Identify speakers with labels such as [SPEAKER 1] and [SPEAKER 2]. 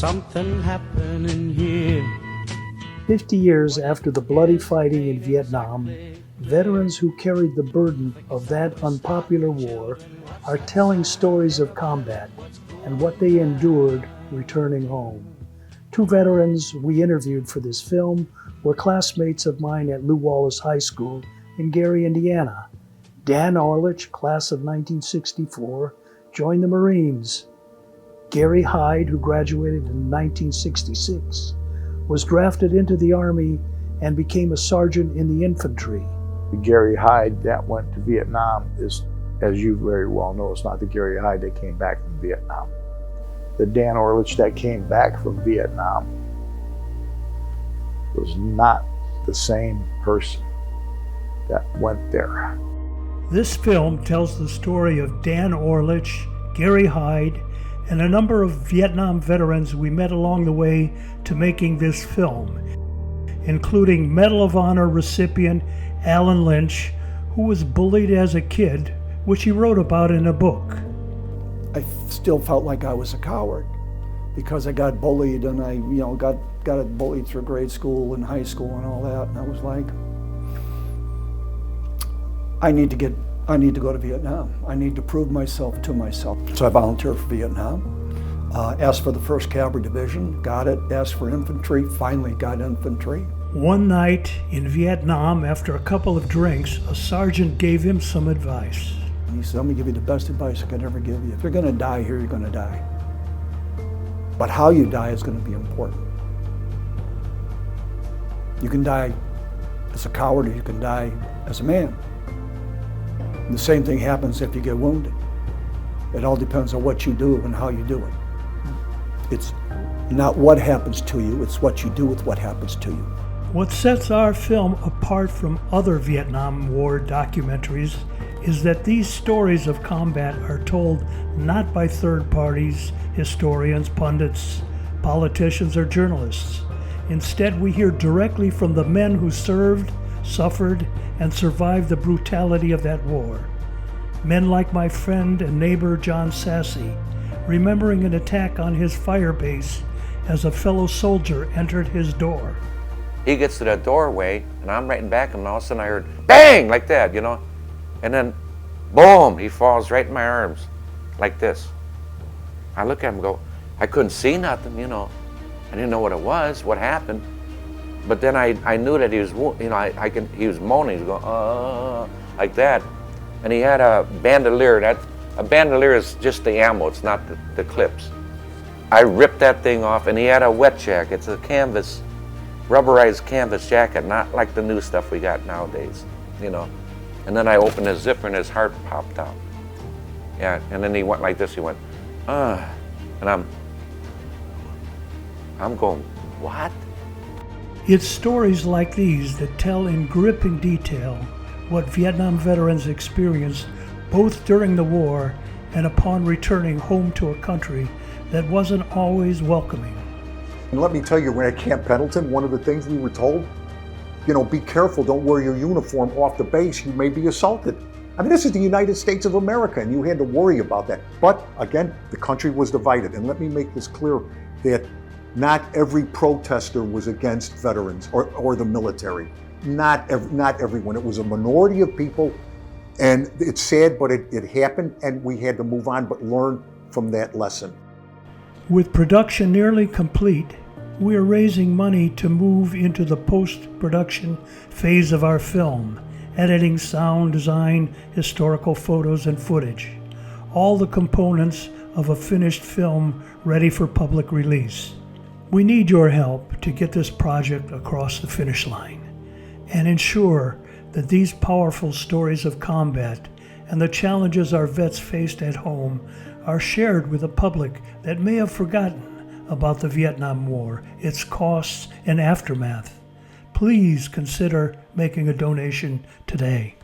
[SPEAKER 1] something happening here.
[SPEAKER 2] 50 years after the bloody fighting in Vietnam, veterans who carried the burden of that unpopular war are telling stories of combat and what they endured returning home. Two veterans we interviewed for this film were classmates of mine at Lew Wallace High School in Gary, Indiana. Dan Orlich, class of 1964, joined the Marines. Gary Hyde, who graduated in 1966, was drafted into the Army and became a sergeant in the infantry.
[SPEAKER 3] Gary Hyde that went to Vietnam is, as you very well know, it's not the Gary Hyde that came back from Vietnam. The Dan Orlich that came back from Vietnam was not the same person that went there.
[SPEAKER 2] This film tells the story of Dan Orlich, Gary Hyde, and a number of Vietnam veterans we met along the way to making this film, including Medal of Honor recipient Alan Lynch, who was bullied as a kid, which he wrote about in a book.
[SPEAKER 4] I still felt like I was a coward because I got bullied, and I got bullied through grade school and high school and all that, and I was like, I need to go to Vietnam. I need to prove myself to myself. So I volunteered for Vietnam, asked for the 1st Cavalry Division, got it, asked for infantry, finally got infantry.
[SPEAKER 2] One night in Vietnam, after a couple of drinks, a sergeant gave him some advice.
[SPEAKER 4] He said, I'm gonna give you the best advice I could ever give you. If you're gonna die here, you're gonna die. But how you die is gonna be important. You can die as a coward, or you can die as a man. And the same thing happens if you get wounded. It all depends on what you do and how you do it. It's not what happens to you, it's what you do with what happens to you.
[SPEAKER 2] What sets our film apart from other Vietnam War documentaries is that these stories of combat are told not by third parties, historians, pundits, politicians, or journalists. Instead, we hear directly from the men who served, suffered, and survived the brutality of that war. Men like my friend and neighbor John Sassy, remembering an attack on his fire base as a fellow soldier entered his door.
[SPEAKER 5] He gets to that doorway, and I'm right in back of him, and all of a sudden I heard bang, like that, and then boom, he falls right in my arms, like this. I look at him and go, I couldn't see nothing, I didn't know what it was, what happened. But then I knew that he was, he was moaning, he was going, like that. And he had a bandolier. A bandolier is just the ammo, it's not the clips. I ripped that thing off, and he had a wet jacket. It's a canvas, rubberized canvas jacket, not like the new stuff we got nowadays, And then I opened his zipper, and his heart popped out. Yeah, and then he went like this, he went, and I'm going, what?
[SPEAKER 2] It's stories like these that tell in gripping detail what Vietnam veterans experienced both during the war and upon returning home to a country that wasn't always welcoming.
[SPEAKER 6] And let me tell you, when at Camp Pendleton, one of the things we were told, be careful, don't wear your uniform off the base, you may be assaulted. I mean, this is the United States of America, and you had to worry about that. But again, the country was divided. And let me make this clear, that not every protester was against veterans or the military. Not everyone. It was a minority of people, and it's sad, but it happened, and we had to move on, but learn from that lesson.
[SPEAKER 2] With production nearly complete, we are raising money to move into the post-production phase of our film, editing, sound design, historical photos and footage, all the components of a finished film ready for public release. We need your help to get this project across the finish line and ensure that these powerful stories of combat and the challenges our vets faced at home are shared with a public that may have forgotten about the Vietnam War, its costs and aftermath. Please consider making a donation today.